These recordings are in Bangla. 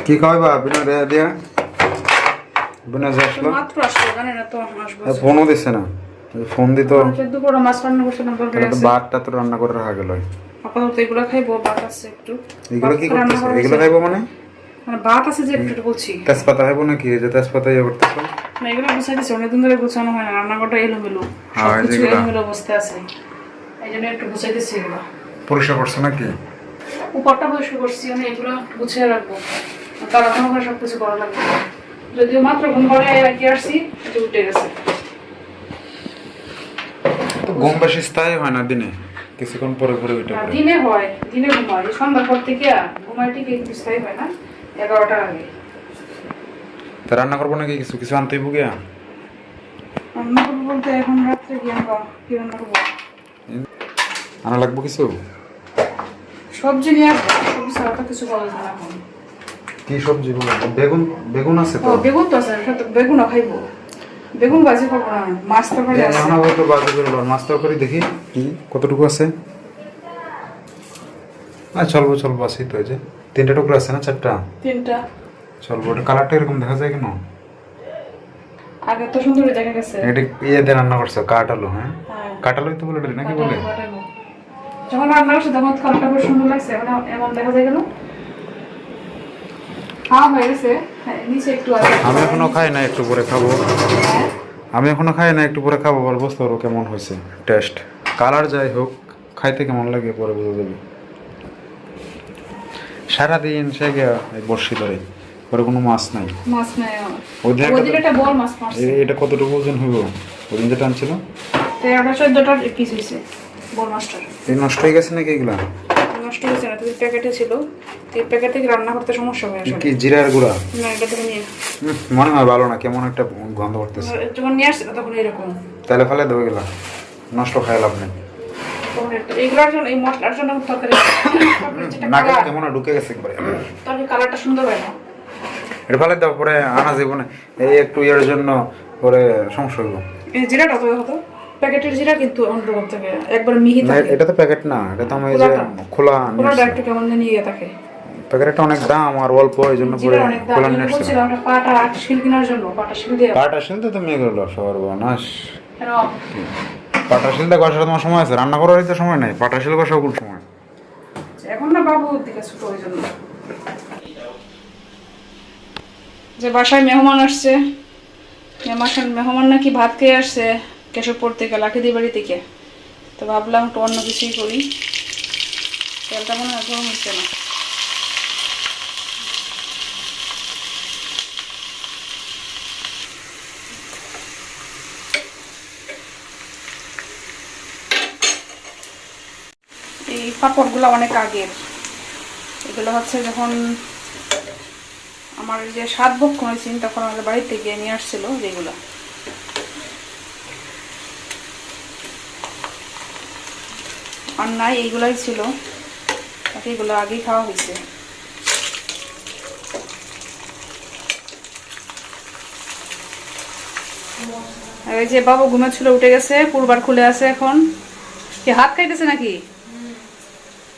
কি খাওয়াইবা বিনা দেয়া দিয়া বিনা আসলো মাত্র আসলো জানেন না তো আসবো ফোনও দিছে না ফোন দিত দুপুরে মাছ রান্না করছে না বলতে তো ভাতটা তো রান্না করে রাখা গেল আপাতত এগুলো খাইবো ভাত আছে একটু এগুলো কি করতেছ এগুলো খাইবো মানে ভাত আছে যে একটু বলছি তেজপাতা খাইবো নাকি যে তেজপাতা ইয়ে করতেছ না এগুলো গুছাইতেছি অনেকদিন ধরে গুছানো হয় না রান্নাঘরটা এলোমেলো সবকিছু এলোমেলো অবস্থায় আছে এই জন্য একটু গুছাইতেছি এগুলো পরিষ্কার করছো নাকি উপরটা পরিষ্কার করছি আমি এগুলো গুছিয়ে রাখবো তার এখন করে সবকিছু করা লাগবে যদিও মাত্র ঘুম পড়ে কি আসছি এটা উঠে গেছে তো ঘুম বেশি স্থায়ী হয় না দিনে কিছুক্ষণ পরে পরে উঠে পড়ে দিনে হয় দিনে ঘুমাই সন্ধ্যার পর থেকে ঘুমাই ঠিক একটু স্থায়ী হয় না 11টার আগে তা রান্না করবো নাকি কিছু কিছু আনতে হইব গিয়া রান্না করবো বলতে এখন রাত্রে কি আনবো কি রান্না করবো আনা লাগবো কিছু সবজি নিয়ে আসবো সবজি ছাড়া তো কিছু পাওয়া যায় না এখন কি সবজি বলো বেগুন বেগুন আছে তো বেগুন তো আছে বেগুনও খাইবো বেগুন ভাজি করবো না মাছ তরকারি আছে এখন আবার তো বাজি করে মাছ তরকারি দেখি কি কতটুকু আছে চলবো চলবো আছে তো এই যে 3টা টুকরো আছে না 4টা 3টা চলবো ওটা কালারটা এরকম দেখা যায় কেন আগে তো সুন্দর দেখা গেছে এটা ইয়ে দিয়ে রান্না করছো কাটালো হ্যাঁ কাটালোই তো বলে নাকি বলে যখন রান্না করছে তখন কালারটা খুব সুন্দর লাগছে এমন দেখা যায় কেন হ্যাঁ হয়ে গেছে নিচে একটু আছে আমি এখনো খাই না একটু পরে খাবো আমি এখনো খাই না একটু পরে খাবো বল বুঝতে পারবো কেমন হয়েছে টেস্ট কালার যাই হোক খাইতে কেমন লাগে পরে বুঝে যাবে সারাদিন সে গিয়া বর্ষি ধরে পরে কোনো মাছ নাই মাছ নাই ওদিন একটা বড় মাছ মারছে এটা কতটুকু ওজন হইব ওদিন যেটা আনছিল 13-14টা পিস হয়েছে বড় মাছটা এই নষ্ট হয়ে গেছে নাকি এগুলা নষ্ট হয়েছে না তুই প্যাকেটে ছিল এই প্যাকেট থেকে রান্না করতে সমস্যা হয় আসলে কি জিরার গুঁড়া না এটা থেকে নিয়ে মনে হয় ভালো না কেমন একটা গন্ধ করতেছে যখন নিয়ে আসছে তখন এরকম তাহলে ফেলে দেবো গেলা নষ্ট খাই লাভ নেই এইগুলোর জন্য এই মশলার জন্য তরকারি নাকে কেমন ঢুকে গেছে একবারে তরকারি কালারটা সুন্দর হয় না এটা ফেলে দেওয়া পরে আনা যাবো না এই একটু ইয়ের জন্য পরে সমস্যা হইব এই জিরাটা তো হতো প্যাকেটের জিরা কিন্তু অন্যরকম থাকে একবার মিহি থাকে এটা তো প্যাকেট না এটা তো আমি যে খোলা খোলাটা একটু কেমন জানি ইয়ে থাকে প্যাকেটটা অনেক দাম আর অল্প এই জন্য পরে খোলা নিয়ে আসছে বলছিলাম পাটা শিল কেনার জন্য পাটা শিল দিয়ে পাটা শিলতে তুমি এগুলো সবার বানাস কেন পাটা শিলতে কষার তোমার সময় আছে রান্না করার তো সময় নাই পাটা শিল কষাও কোন সময় এখন না বাবু দিকে ছোট ওই জন্য যে বাসায় মেহমান আসছে মেহমান নাকি ভাত খেয়ে আসছে কেশবপুর থেকে লাঠিদি বাড়ি থেকে তো ভাবলাম একটু অন্য কিছুই করি তেলটা মনে হয় গরম হচ্ছে না এই পাপড়গুলো অনেক আগের এগুলো হচ্ছে যখন আমার যে 7 বছর হয়েছে তখন আমাদের বাড়িতে গিয়ে নিয়ে আসছিল যেগুলো আর নাই এইগুলাই ছিল তাকে এগুলো আগেই খাওয়া হয়েছে এই যে বাবু ঘুমেছিল উঠে গেছে পুরবার খুলে আছে এখন কি হাত খাইতেছে নাকি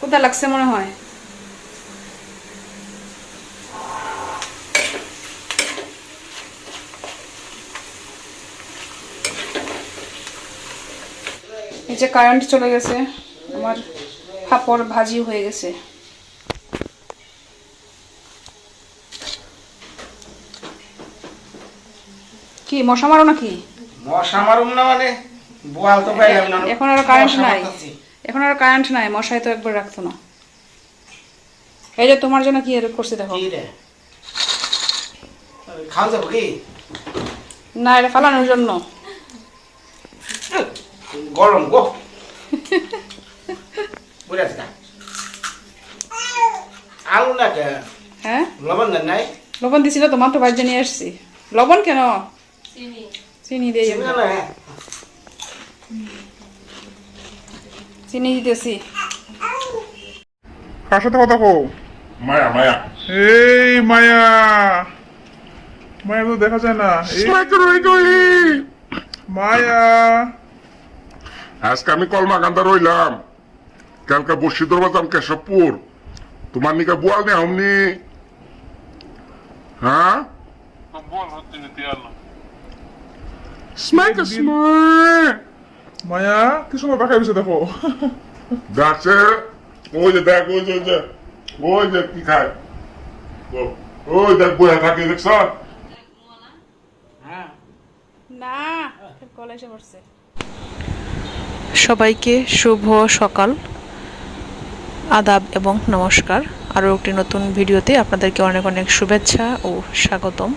কোথায় লাগছে মনে হয় এই যে কারেন্ট চলে গেছে আমার পাপড় ভাজি হয়ে গেছে কি মশা মারো নাকি মশা মারুম না মানে বোয়াল তো পাইলাম না এখন আর কারেন্ট নাই এখন আর কারেন্ট নাই মশাই তো একবার রাখতো না এই যে তোমার জন্য কি এর করছি দেখো কি রে খাওয়া যাবো কি না এটা ফালানোর জন্য গরম গো বুঝে আছে আলু না কে হ্যাঁ লবণ দেন নাই লবণ দিছিল তোমার তো বাড়িতে নিয়ে আসছি লবণ কেন চিনি দিয়ে চিনি না চিনি দিতেছি কার সাথে কথা কও মায়া মায়া এই মায়া মায়া তো দেখা যায় না এই মায়া আজকে আমি কলমাকান্দা রইলাম কালকে বসিদর বাজাম কেশবপুর তোমার নিকে বোয়াল নে আমনি হ্যাঁ স্মার্ট স্মার্ট মায়া কি সময় বাঁকা দিছে দেখো ডাকছে ওই যে দেখ ওই যে কি খায় ওই দেখ বইয়া থাকে দেখছ না কল এসে পড়ছে। সবাইকে শুভ সকাল, আদাব এবং নমস্কার। আরও একটি নতুন ভিডিওতে আপনাদেরকে অনেক অনেক শুভেচ্ছা ও স্বাগতম।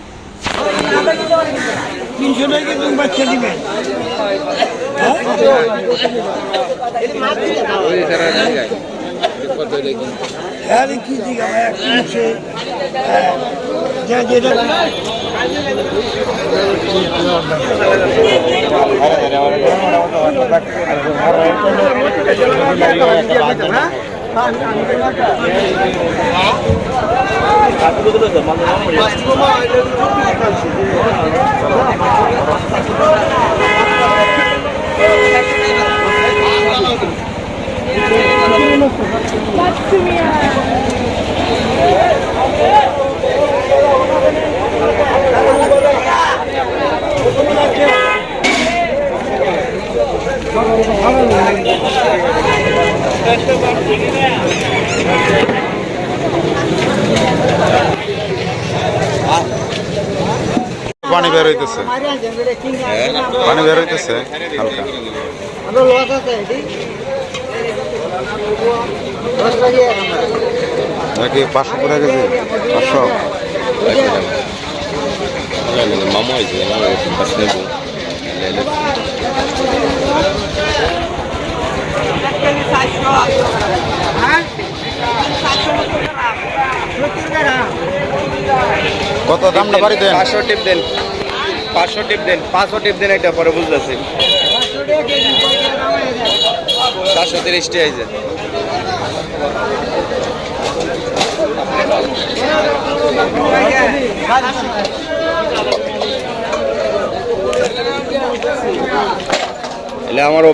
পানি বের হইতেছে, পানি বের হইতেছে হালকা। নাকি 500 করে গেছে, 500 মামা হয়েছে কত দামটা বাড়ি দেন? 500 টিপ দেন, 500 টিপ দেন, 500 টিপ দেন, এটা পরে বুঝতেছি 430 টি আইছে। এলে আমার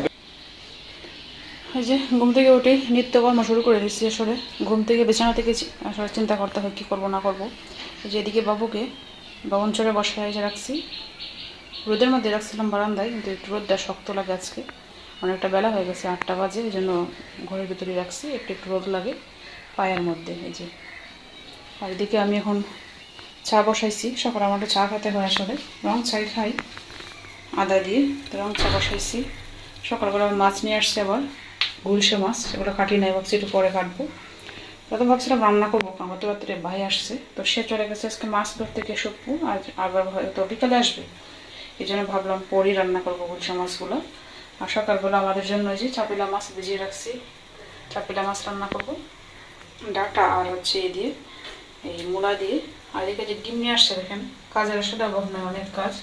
এই যে ঘুম থেকে উঠে নিত্যকর্ম শুরু করে দিচ্ছি। আসলে ঘুম থেকে বিছানা থেকে আসলে চিন্তা করতে হয় কী করবো না করবো। যে এদিকে বাবুকে বাবনচরে বসায় যে রাখছি, রোদের মধ্যে রাখছিলাম বারান্দায়, কিন্তু একটু রোদটা শক্ত লাগে আজকে, অনেকটা বেলা হয়ে গেছে, 8টা বাজে, এই জন্য ঘরের ভিতরে রাখছি, একটু একটু রোদ লাগে পায়ের মধ্যে। এই যে আর এদিকে আমি এখন চা বসাইছি। সকালে আমার চা খেতে হয়, আসলে রং চাই খাই আদা দিয়ে, তো রং চা বসাইছি। সকালবেলা মাছ নিয়ে আসছে, আবার গুলশে মাছ, সেগুলো কাটি নাই, ভাবছি একটু পরে কাটবো। প্রথম ভাবছিলাম রান্না করবো, আমার তো রাত্রে ভাই আসছে, তো সে চলে গেছে আজকে মাছ ধরতে কেশবপু, আর আবার হয়তো বিকালে আসবে, এই জন্য ভাবলাম পরই রান্না করবো গুলশে মাছগুলো। আর সকালবেলা আমাদের জন্য যে চাপিলা মাছ ভিজিয়ে রাখছি, চাপিলা মাছ রান্না করবো, ডাটা আর হচ্ছে এ দিয়ে, এই মূলা দিয়ে। আর এদিকে যে ডিম নিয়ে আসছে, দেখেন কাজের আসলে অভাব নয়, অনেক কাজ।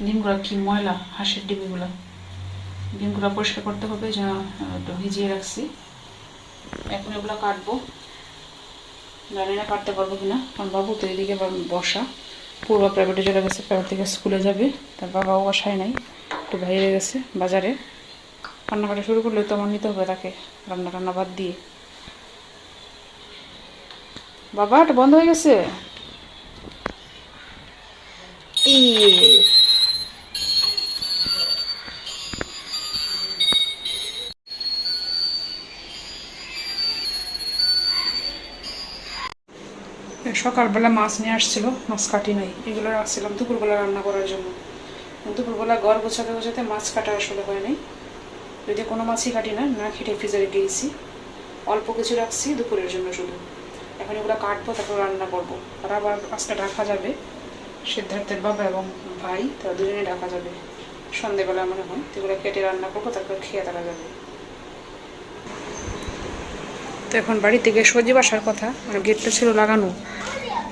ডিমগুলো কি ময়লা, হাঁসের ডিমগুলো, ডিমগুলো পরিষ্কার করতে হবে, যেন একটু ভিজিয়ে রাখছি। এখন এগুলো কাটবো, জানি না কাটতে পারবো কিনা, কারণ বাবু তো এদিকে বসা, পূর্ব প্রাইভেটে চলে গেছে, প্রাইভেট থেকে স্কুলে যাবে, তার বাবাও বাসায় নাই, একটু বাইরে গেছে বাজারে। রান্নাকাটা শুরু করলে তো আমার নিতে হবে তাকে, রান্না বাদ দিয়ে। বাবা এটা বন্ধ হয়ে গেছে। সকালবেলা মাছ নিয়ে আসছিল, মাছ কাটি নাই, এগুলো রাখছিলাম দুপুরবেলা রান্না করার জন্য। দুপুরবেলা ঘর গোছাতে গোছাতে মাছ কাটা আসলে হয় নাই, যদি কোনো মাছই কাটি না, না খেটে ফ্রিজারে দিয়েছি, অল্প কিছু রাখছি দুপুরের জন্য শুধু। এখন এগুলো কাটবো, তারপর রান্না করবো। আর আবার আজকে ঢাকা যাবে সিদ্ধার্থের বাবা এবং ভাই, তারা দুজনে ঢাকা যাবে সন্ধেবেলা মনে হয়, এগুলো কেটে রান্না করবো, তারপর খেয়ে তারা যাবে। তো এখন বাড়ি থেকে সজীব আসার কথা, মানে গেটটা ছিল লাগানো,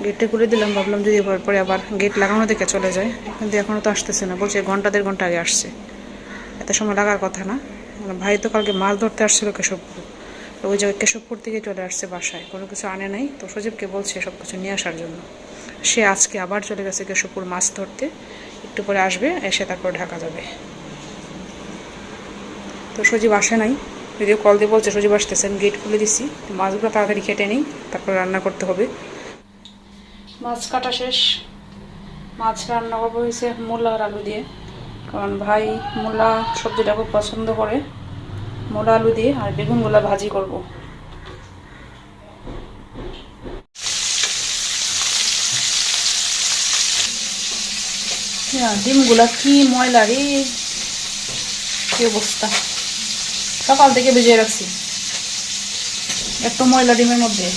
গেটটা খুলে দিলাম, ভাবলাম যদি পরে আবার গেট লাগানো দেখে চলে যায়, কিন্তু এখনও তো আসতেছে না, বলছে 1-1.5 ঘন্টা আগে আসছে, এত সময় লাগার কথা না। ভাই তো কালকে মাছ ধরতে আসছিল কেশবপুর, তো ওই জায়গায় কেশবপুর থেকে চলে আসছে বাসায়, কোনো কিছু আনে নাই, তো সজীবকে বলছে সব কিছু নিয়ে আসার জন্য। সে আজকে আবার চলে গেছে কেশবপুর মাছ ধরতে, একটু পরে আসবে, এসে তারপর ঢাকা যাবে। তো সজীব আসে নাই, যদিও কল দিয়ে বলছে সজীব আসতেছেন, গেট খুলে দিচ্ছি, মাছগুলো তাড়াতাড়ি কেটে নিই, তারপর রান্না করতে হবে। মাছ কাটা শেষ, মাছ রান্না করবো হয়েছে মূলা আর আলু দিয়ে, কারণ ভাই মূলা সবজিটা খুব পছন্দ করে। মূলা আলু দিয়ে আর বেগুনগুলা ভাজি করব। ডিমগুলা কি ময়লা রে, কি অবস্থা, সকাল থেকে ভিজিয়ে রাখছি একটু ময়লা ডিমের মধ্যে।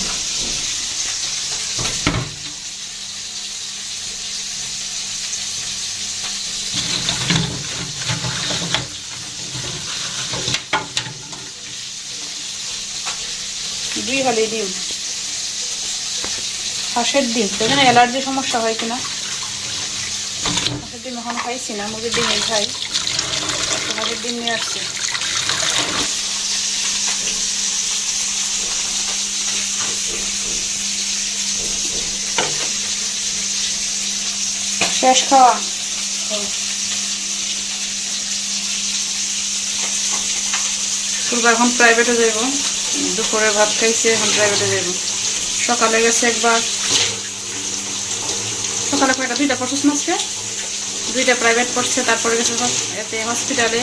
দুই হালি ডিম, হাঁসের ডিম, সেখানে অ্যালার্জি সমস্যা হয় কিনা। হাঁসের ডিম এখন খাইছি না, মুরগির ডিমই খাই। হাঁসের ডিম নিয়ে আসছি। শেষ খাওয়া। এখন প্রাইভেটে যাইব, দুপুরে ভাত খাইছে, এখন প্রাইভেটে যাইব। সকালে গেছে একবার, সকালে কয়টা 2টা পড়ছিস মাসকে, 2টা প্রাইভেট পড়ছে, তারপরে গেছে এতে হসপিটালে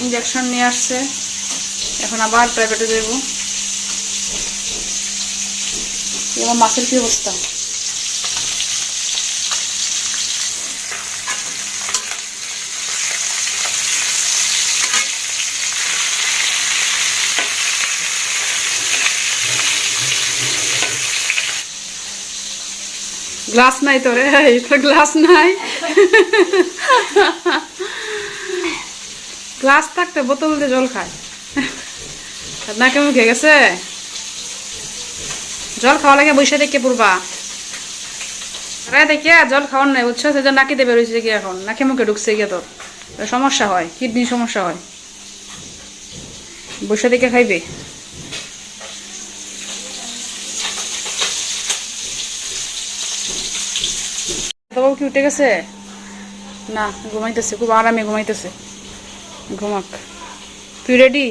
ইঞ্জেকশন নিয়ে আসছে। এখন আবার প্রাইভেটে যাইব। আমার মাছের কি অবস্থা, গ্লাস নাই তো রে, গ্লাস নাই। গ্লাস থাকতে বোতল দিয়ে জল খায় না, কেমন খেয়ে গেছে। জল খাওয়া লাগে বৈশা দেখে পড়বা, দেখে জল খাওয়ার নাই বুঝছো, সে নাকি দেবে রয়েছে গিয়ে, এখন নাকি মুখে ঢুকছে গিয়ে, তোর সমস্যা হয়, কিডনি সমস্যা হয়। বৈশা দেখে খাইবে। বাবু কি উঠে গেছে? না, ঘুমাইতেছে, খুব আরামে ঘুমাইতেছে, ঘুমাক। তুই রেডি?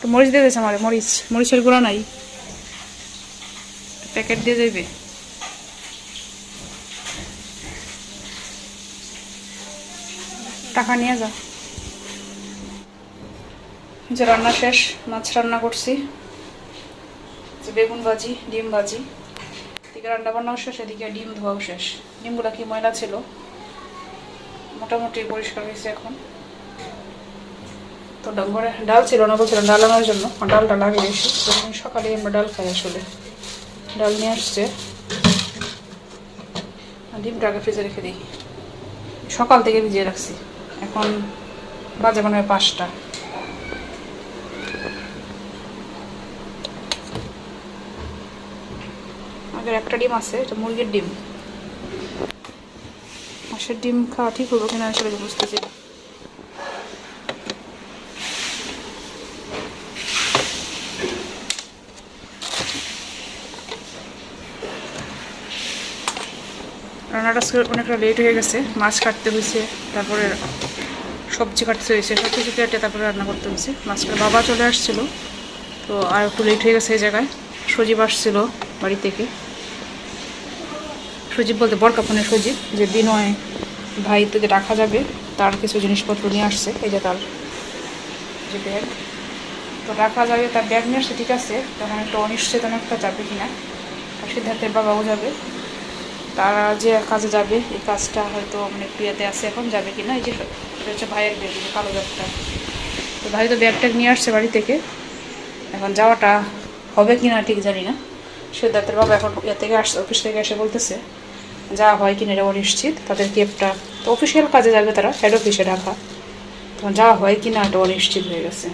তো মরিচ দিয়ে দিয়েছে আমার, মরিচের গুঁড়া নাই, প্যাকেট দিয়ে যাইবে। টাকা নিয়ে যা। যে রান্না শেষ, মাছ রান্না করছি, বেগুন ভাজি, ডিম ভাজি, এদিকে রান্না বান্নাও শেষ, এদিকে ডিম ধোয়াও শেষ। ডিমগুলো কি ময়লা ছিল, মোটামুটি পরিষ্কার হয়েছে এখন। তো ঘরে ডাল ছিল না, বলছিলাম ডাল আনার জন্য, ডালটা লাগে বেশি, সকালে আমরা ডাল খাই আসলে। ডাল নিয়ে আসছে, ডিমটা আগে ফ্রিজে রেখে দিই, সকাল থেকে ভিজিয়ে রাখছি। এখন বাজে মনে হয় 5টা। আগের একটা ডিম আছে, এটা মুরগির ডিম। হাঁসের ডিম খাওয়া ঠিক হবো কিনা আসলে বুঝতেছি না। রান্নাটা অনেকটা লেট হয়ে গেছে, মাছ কাটতে হয়েছে, তারপরে সবজি কাটতে হয়েছে, সব কিছু কেটে তারপরে রান্না করতে হয়েছে। মাছটার বাবা চলে আসছিল, তো আর একটু লেট হয়ে গেছে এই জায়গায়। সজীব আসছিল বাড়ি থেকে, সজীব বলতে বরকাপনের সজীব, যে বিনয় ভাই থেকে রাখা যাবে, তার কিছু জিনিসপত্র নিয়ে আসছে। এই যে তার যে ব্যাগ, তো রাখা যাবে, তার ব্যাগ নিয়ে আসছে, ঠিক আছে। তখন একটু অনিশ্চিত একটা যাবে কিনা, আর সিদ্ধার্থের বাবাও যাবে, তারা যে কাজে যাবে, এই কাজটা হয়তো মানে প্রিয়াতে আছে, এখন যাবে কিনা। এই যে এটা হচ্ছে ভাইয়ের ব্যাগ, কালো ব্যাগটা। তো ভাই তো ব্যাগ ট্যাগ নিয়ে আসছে বাড়ি থেকে, এখন যাওয়াটা হবে কিনা ঠিক জানি না। সিদ্ধার্থের বাবা এখন ইয়ে থেকে আসছে, অফিস থেকে এসে বলতেছে যাওয়া হয় কিনা এটা অনিশ্চিত। তাদের ক্যাবটা তো অফিসিয়াল কাজে যাবে, তারা হেড অফিসে ঢাকা, তখন যাওয়া হয় কিনা এটা অনিশ্চিত হয়ে গেছে।